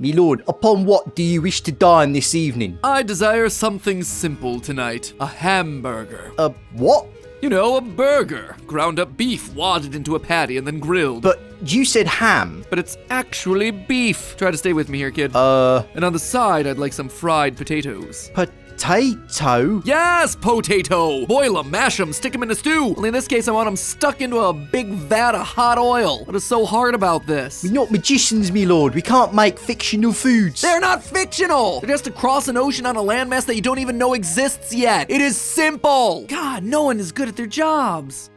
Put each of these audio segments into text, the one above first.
Me lord, upon what do you wish to dine this evening? I desire something simple tonight. A hamburger. What? You know, a burger. Ground up beef wadded into a patty and then grilled. But you said ham. But it's actually beef. Try to stay with me here, kid. And on the side, I'd like some fried potatoes. Potato? Yes, potato! Boil them, mash them, stick them in a stew. Only in this case, I want them stuck into a big vat of hot oil. What is so hard about this? We're not magicians, me lord. We can't make fictional foods. They're not fictional! They're just across an ocean on a landmass that you don't even know exists yet. It is simple! God, no one is good at their jobs.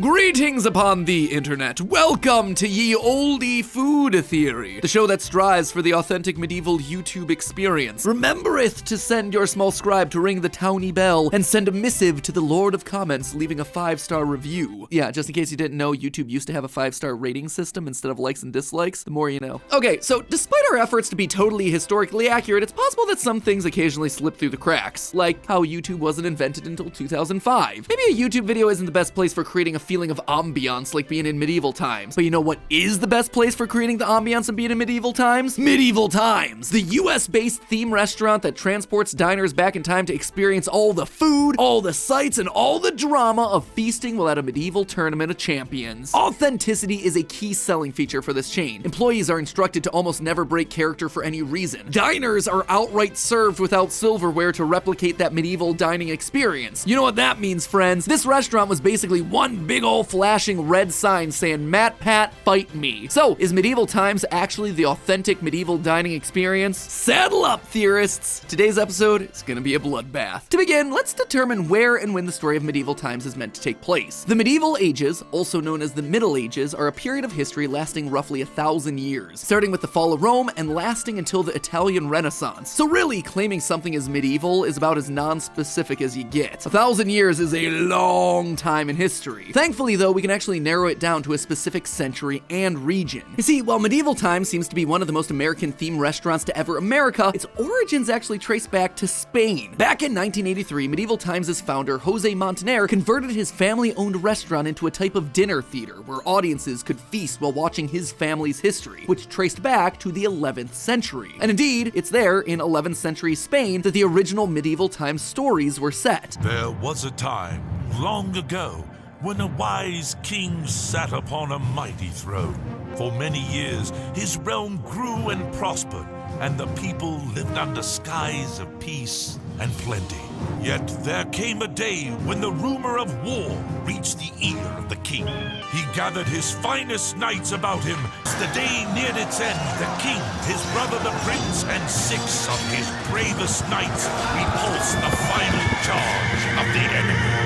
Greetings upon the internet. Welcome to Ye Oldie Food Theory, the show that strives for the authentic medieval YouTube experience. Remembereth to send your small scribe to ring the towny bell and send a missive to the Lord of Comments, leaving a 5-star review. Yeah, just in case you didn't know, YouTube used to have a 5-star rating system instead of likes and dislikes. The more you know. Okay, so despite our efforts to be totally historically accurate, it's possible that some things occasionally slip through the cracks, like how YouTube wasn't invented until 2005. Maybe a YouTube video isn't the best place for creating a feeling of ambiance like being in medieval times. But you know what is the best place for creating the ambiance of being in medieval times? Medieval Times, the US-based theme restaurant that transports diners back in time to experience all the food, all the sights, and all the drama of feasting while at a medieval tournament of champions. Authenticity is a key selling feature for this chain. Employees are instructed to almost never break character for any reason. Diners are outright served without silverware to replicate that medieval dining experience. You know what that means, friends? This restaurant was basically one big old flashing red sign saying, "Matt Pat, fight me." So, is Medieval Times actually the authentic medieval dining experience? Saddle up, theorists! Today's episode is gonna be a bloodbath. To begin, let's determine where and when the story of Medieval Times is meant to take place. The Medieval Ages, also known as the Middle Ages, are a period of history lasting roughly 1,000 years, starting with the fall of Rome and lasting until the Italian Renaissance. So really, claiming something is medieval is about as non-specific as you get. 1,000 years is a long time in history. Thankfully, though, we can actually narrow it down to a specific century and region. You see, while Medieval Times seems to be one of the most American-themed restaurants to ever America, its origins actually trace back to Spain. Back in 1983, Medieval Times' founder, Jose Montaner, converted his family-owned restaurant into a type of dinner theater where audiences could feast while watching his family's history, which traced back to the 11th century. And indeed, it's there in 11th century Spain that the original Medieval Times stories were set. There was a time, long ago, when a wise king sat upon a mighty throne. For many years, his realm grew and prospered, and the people lived under skies of peace and plenty. Yet there came a day when the rumor of war reached the ear of the king. He gathered his finest knights about him. As the day neared its end, the king, his brother the prince, and 6 of his bravest knights repulsed the final charge of the enemy.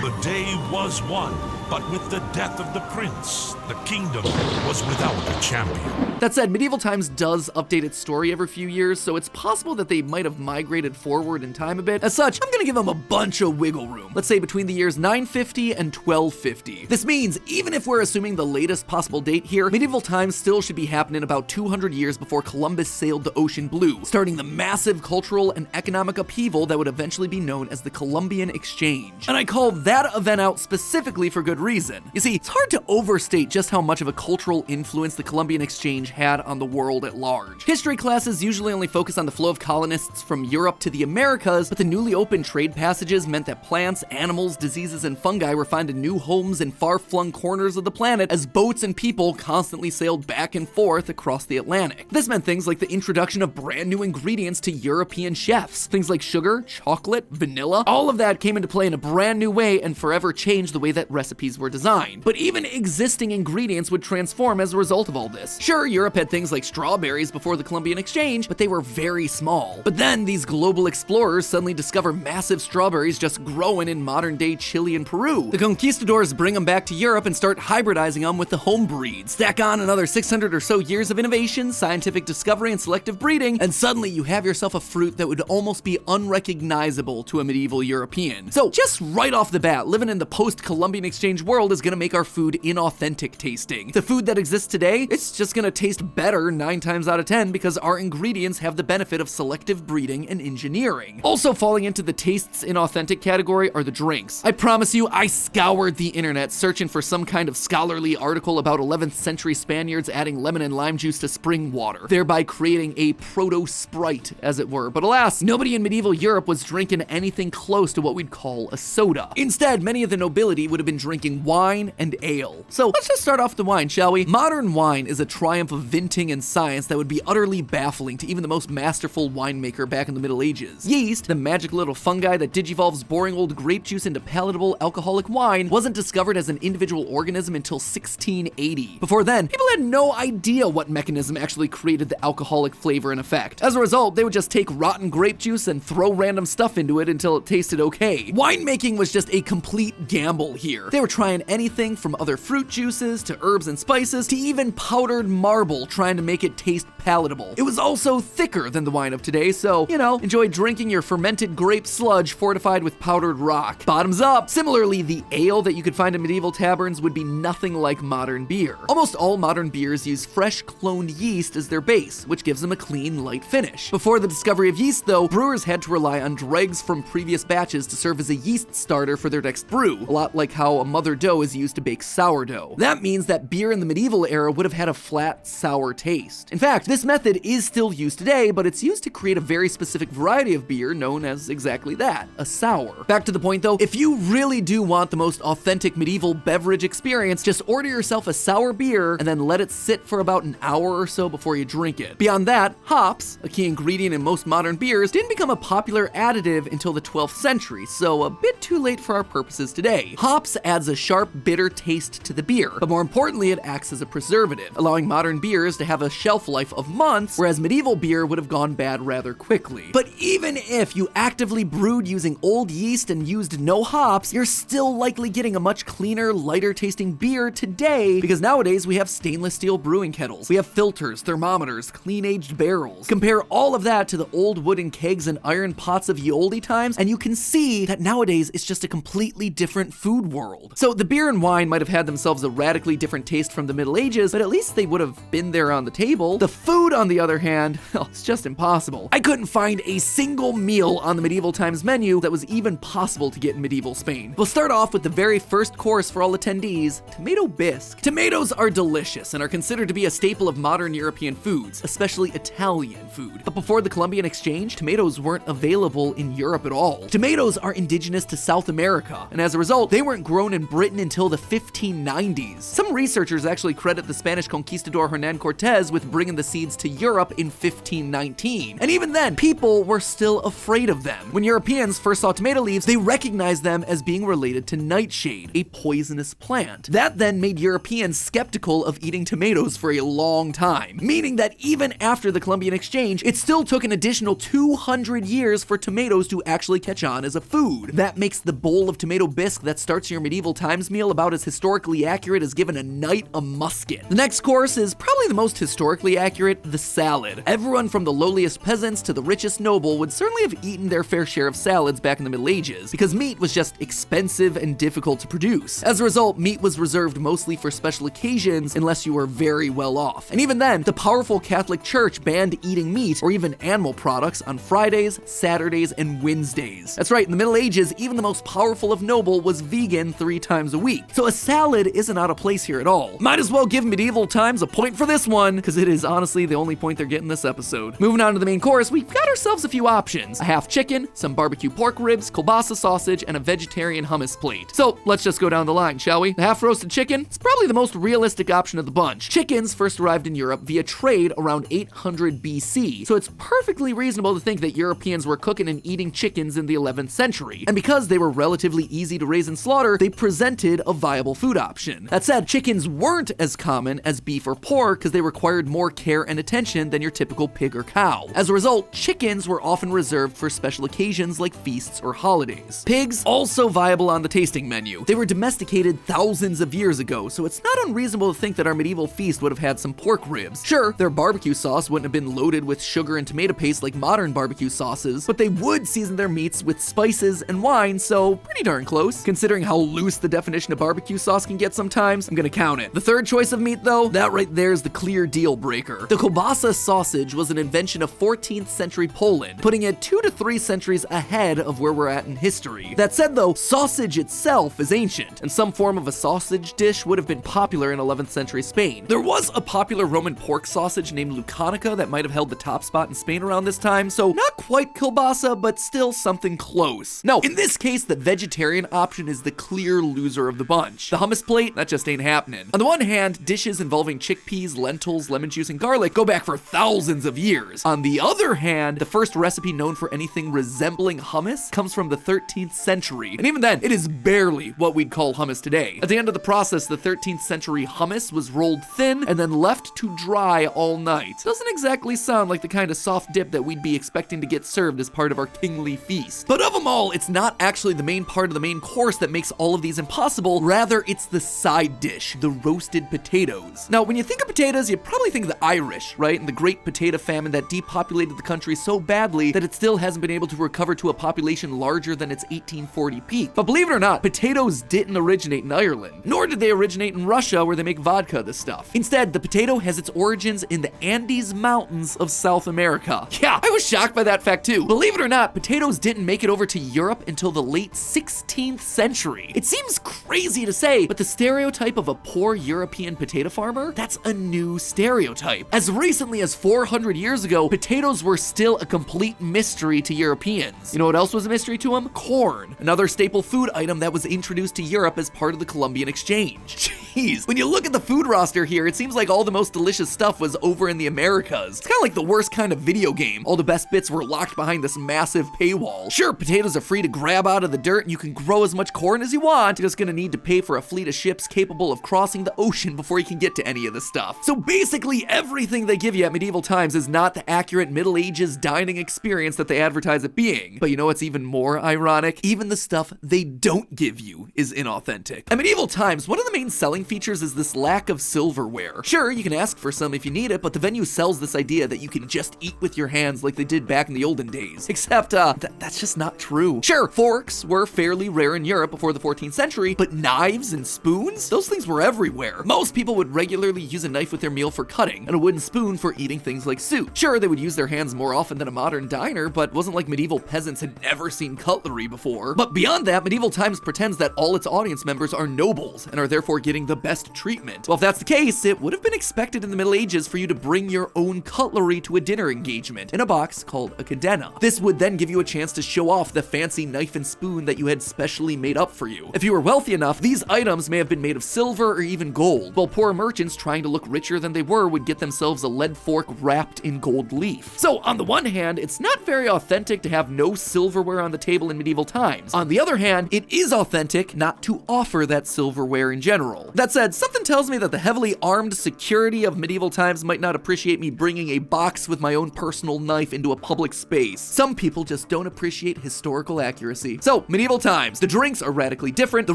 The day was won, but with the death of the prince, the kingdom was without a champion. That said, Medieval Times does update its story every few years, so it's possible that they might have migrated forward in time a bit. As such, I'm gonna give them a bunch of wiggle room. Let's say between the years 950 and 1250. This means, even if we're assuming the latest possible date here, Medieval Times still should be happening about 200 years before Columbus sailed the ocean blue, starting the massive cultural and economic upheaval that would eventually be known as the Columbian Exchange. And I call that event out specifically for good reason. You see, it's hard to overstate just how much of a cultural influence the Columbian Exchange had on the world at large. History classes usually only focus on the flow of colonists from Europe to the Americas, but the newly opened trade passages meant that plants, animals, diseases, and fungi were finding new homes in far-flung corners of the planet as boats and people constantly sailed back and forth across the Atlantic. This meant things like the introduction of brand new ingredients to European chefs. Things like sugar, chocolate, vanilla, all of that came into play in a brand new way and forever changed the way that recipes were designed. But even existing ingredients would transform as a result of all this. Sure, Europe had things like strawberries before the Columbian Exchange, but they were very small. But then these global explorers suddenly discover massive strawberries just growing in modern-day Chile and Peru. The conquistadors bring them back to Europe and start hybridizing them with the home breeds. Stack on another 600 or so years of innovation, scientific discovery, and selective breeding, and suddenly you have yourself a fruit that would almost be unrecognizable to a medieval European. So just right off the bat, living in the post-Columbian Exchange strange world is gonna make our food inauthentic tasting. The food that exists today, it's just gonna taste better 9 times out of 10 because our ingredients have the benefit of selective breeding and engineering. Also falling into the tastes inauthentic category are the drinks. I promise you, I scoured the internet searching for some kind of scholarly article about 11th century Spaniards adding lemon and lime juice to spring water, thereby creating a proto-Sprite, as it were. But alas, nobody in medieval Europe was drinking anything close to what we'd call a soda. Instead, many of the nobility would have been drinking wine and ale. So let's just start off with the wine, shall we? Modern wine is a triumph of vinting and science that would be utterly baffling to even the most masterful winemaker back in the Middle Ages. Yeast, the magic little fungi that digivolves boring old grape juice into palatable alcoholic wine, wasn't discovered as an individual organism until 1680. Before then, people had no idea what mechanism actually created the alcoholic flavor and effect. As a result, they would just take rotten grape juice and throw random stuff into it until it tasted okay. Winemaking was just a complete gamble here. They were trying anything from other fruit juices to herbs and spices to even powdered marble, trying to make it taste palatable. It was also thicker than the wine of today, so, you know, enjoy drinking your fermented grape sludge fortified with powdered rock. Bottoms up! Similarly, the ale that you could find in medieval taverns would be nothing like modern beer. Almost all modern beers use fresh cloned yeast as their base, which gives them a clean, light finish. Before the discovery of yeast, though, brewers had to rely on dregs from previous batches to serve as a yeast starter for their next brew, a lot like how a mother dough is used to bake sourdough. That means that beer in the medieval era would have had a flat, sour taste. In fact, this method is still used today, but it's used to create a very specific variety of beer known as exactly that, a sour. Back to the point though, if you really do want the most authentic medieval beverage experience, just order yourself a sour beer and then let it sit for about an hour or so before you drink it. Beyond that, hops, a key ingredient in most modern beers, didn't become a popular additive until the 12th century, so a bit too late for our purposes today. Hops adds a sharp, bitter taste to the beer, but more importantly, it acts as a preservative, allowing modern beers to have a shelf life of months, whereas medieval beer would have gone bad rather quickly. But even if you actively brewed using old yeast and used no hops, you're still likely getting a much cleaner, lighter tasting beer today, because nowadays we have stainless steel brewing kettles, we have filters, thermometers, clean-aged barrels. Compare all of that to the old wooden kegs and iron pots of ye olde times, and you can see that nowadays it's just a completely different food world. So the beer and wine might have had themselves a radically different taste from the Middle Ages, but at least they would have been there on the table. The food, on the other hand, well, it's just impossible. I couldn't find a single meal on the medieval times menu that was even possible to get in medieval Spain. We'll start off with the very first course for all attendees, tomato bisque. Tomatoes are delicious and are considered to be a staple of modern European foods, especially Italian food. But before the Columbian Exchange, tomatoes weren't available in Europe at all. Tomatoes are indigenous to South America, and as a result, they weren't grown in Britain until the 1590s. Some researchers actually credit the Spanish conquistador Hernan Cortez with bringing the seeds to Europe in 1519. And even then, people were still afraid of them. When Europeans first saw tomato leaves, they recognized them as being related to nightshade, a poisonous plant. That then made Europeans skeptical of eating tomatoes for a long time, meaning that even after the Columbian Exchange, it still took an additional 200 years for tomatoes to actually catch on as a food. That makes the bowl of tomato bisque that starts your medieval times meal about as historically accurate as giving a knight a musket. The next course is probably the most historically accurate, the salad. Everyone from the lowliest peasants to the richest noble would certainly have eaten their fair share of salads back in the Middle Ages, because meat was just expensive and difficult to produce. As a result, meat was reserved mostly for special occasions unless you were very well off. And even then, the powerful Catholic Church banned eating meat or even animal products on Fridays, Saturdays, and Wednesdays. That's right, in the Middle Ages, even the most powerful of noble was vegan 3 times a week. So a salad isn't out of place here at all. Might as well give medieval times a point for this one, because it is honestly the only point they're getting this episode. Moving on to the main course, we've got ourselves a few options. A half chicken, some barbecue pork ribs, kielbasa sausage, and a vegetarian hummus plate. So let's just go down the line, shall we? The half roasted chicken is probably the most realistic option of the bunch. Chickens first arrived in Europe via trade around 800 BC, so it's perfectly reasonable to think that Europeans were cooking and eating chickens in the 11th century. And because they were relatively easy to raise and slaughter, they presented a viable food option. That said, chickens weren't as common as beef or pork because they required more care and attention than your typical pig or cow. As a result, chickens were often reserved for special occasions like feasts or holidays. Pigs, also viable on the tasting menu. They were domesticated thousands of years ago, so it's not unreasonable to think that our medieval feast would have had some pork ribs. Sure, their barbecue sauce wouldn't have been loaded with sugar and tomato paste like modern barbecue sauces, but they would season their meats with spices and wine, so pretty darn close, considering how loose the definition of barbecue sauce can get sometimes, I'm gonna count it. The third choice of meat though, that right there is the clear deal breaker. The kielbasa sausage was an invention of 14th century Poland, putting it 2 to 3 centuries ahead of where we're at in history. That said though, sausage itself is ancient, and some form of a sausage dish would have been popular in 11th century Spain. There was a popular Roman pork sausage named lucanica that might have held the top spot in Spain around this time, so not quite kielbasa, but still something close. No, in this case, the vegetarian option is the clear loser of the bunch. The hummus plate, that just ain't happening. On the one hand, dishes involving chickpeas, lentils, lemon juice, and garlic go back for thousands of years. On the other hand, the first recipe known for anything resembling hummus comes from the 13th century, and even then, it is barely what we'd call hummus today. At the end of the process, the 13th century hummus was rolled thin and then left to dry all night. Doesn't exactly sound like the kind of soft dip that we'd be expecting to get served as part of our kingly feast. But of them all, it's not actually the main part of the main course that makes all of these impossible, rather it's the side dish, the roasted potatoes. Now, when you think of potatoes, you probably think of the Irish, right? And the great potato famine that depopulated the country so badly that it still hasn't been able to recover to a population larger than its 1840 peak. But believe it or not, potatoes didn't originate in Ireland, nor did they originate in Russia where they make vodka of this stuff. Instead, the potato has its origins in the Andes Mountains of South America. Yeah, I was shocked by that fact too. Believe it or not, potatoes didn't make it over to Europe until the late 16th century. It seems crazy to say, but the stereotype of a poor European potato farmer, that's a new stereotype. As recently as 400 years ago, potatoes were still a complete mystery to Europeans. You know what else was a mystery to them? Corn, another staple food item that was introduced to Europe as part of the Columbian Exchange. Jeez, when you look at the food roster here, it seems like all the most delicious stuff was over in the Americas. It's kind of like the worst kind of video game. All the best bits were locked behind this massive paywall. Sure, potatoes are free to grab out of the dirt and you can grow as much corn as you want. You're just gonna need to pay for a fleet of ships capable of crossing the ocean before you can get to any of this stuff. So basically everything they give you at medieval times is not the accurate Middle Ages dining experience that they advertise it being. But you know what's even more ironic? Even the stuff they don't give you is inauthentic. At medieval times, one of the main selling features is this lack of silverware. Sure, you can ask for some if you need it, but the venue sells this idea that you can just eat with your hands like they did back in the olden days. Except, that's just not true. Sure, forks were fairly rare in Europe before the 14th century, but knives and spoons? Those things were everywhere. Most people would regularly use a knife with their meal for cutting, and a wooden spoon for eating things like soup. Sure, they would use their hands more often than a modern diner, but it wasn't like medieval peasants had never seen cutlery before. But beyond that, medieval times pretends that all its audience members are nobles, and are therefore getting the best treatment. Well, if that's the case, it would have been expected in the Middle Ages for you to bring your own cutlery to a dinner engagement in a box called a cadena. This would then give you a chance to show off the fancy knife and spoon that you had specially made up for you. If you were wealthy enough, these items may have been made of silver or even gold, while poor merchants trying to look richer than they were would get themselves a lead fork wrapped in gold leaf. So on the one hand, it's not very authentic to have no silverware on the table in medieval times. On the other hand, it is authentic not to offer that silverware in general. That said, something tells me that the heavily armed security of medieval times might not appreciate me bringing a box with my own personal knife into a public space. Some people just don't appreciate historical accuracy. So, medieval times. The drinks are radically different. The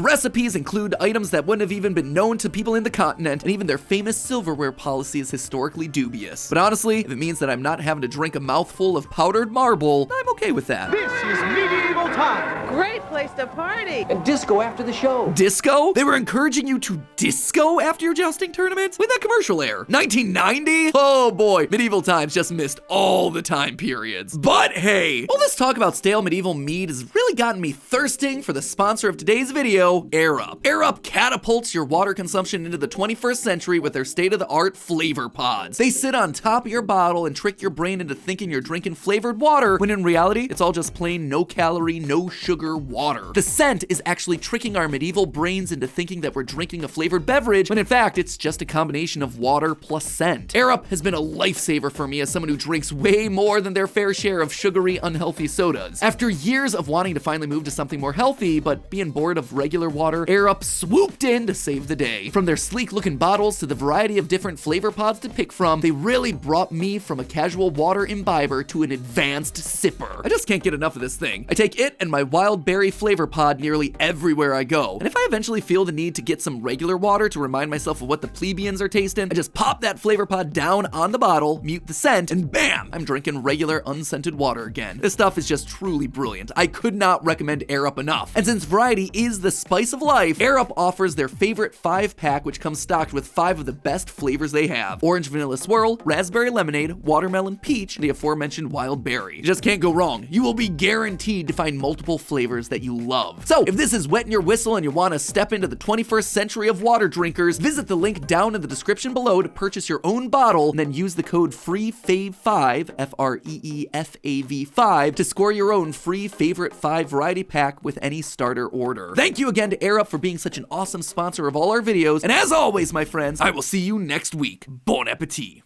recipes include items that wouldn't have even been known to people in the continent, and even their famous silverware policy is historically dubious. But honestly, if it means that I'm not having to drink a mouthful of powdered marble, I'm okay with that. This is medieval time. Great place to party. And disco after the show. Disco? They were encouraging you to disco after your jousting tournament? With that commercial air. 1990? Oh boy, medieval times just missed all the time periods. But hey, all this talk about stale medieval mead has really gotten me thirsting for the sponsor of today's video, Air Up. Air Up catapults your water consumption into the 21st century with their state-of-the-art flavor pods. They sit on top of your bottle and trick your brain into thinking you're drinking flavored water, when in reality, it's all just plain no-calorie, no-sugar water. The scent is actually tricking our medieval brains into thinking that we're drinking a flavored beverage, when in fact, it's just a combination of water plus scent. Air Up has been a lifesaver for me as someone who drinks way more than their fair share of sugary, unhealthy sodas. After years of wanting to finally move to something more healthy, but being bored of regular water, Air Up swooped in to save the day. From their sleek-looking bottles to the variety of different flavor pods to pick from, they really brought me from a casual water imbiber to an advanced sipper. I just can't get enough of this thing. I take it and my wild berry flavor pod nearly everywhere I go. And if I eventually feel the need to get some regular water to remind myself of what the plebeians are tasting, I just pop that flavor pod down on the bottle, mute the scent, and bam, I'm drinking regular unscented water again. This stuff is just truly brilliant. I could not recommend Air Up enough. And since variety is the spice of life, Air Up offers their favorite 5-pack, which comes stocked with 5 of the best flavors they have: orange vanilla swirl, raspberry lemonade, watermelon peach, and the aforementioned wild berry. You just can't go wrong. You will be guaranteed to find multiple flavors that you love. So if this is wetting your whistle and you want to step into the 21st century of water drinkers, visit the link down in the description below to purchase your own bottle, and then use the code FREEFAV5, FREEFAV5, to score your own free favorite 5 variety pack with any starter order. Thank you again to Air Up for being such an awesome sponsor of all our videos, and as always, my friends, I will see you next week. Bon appetit.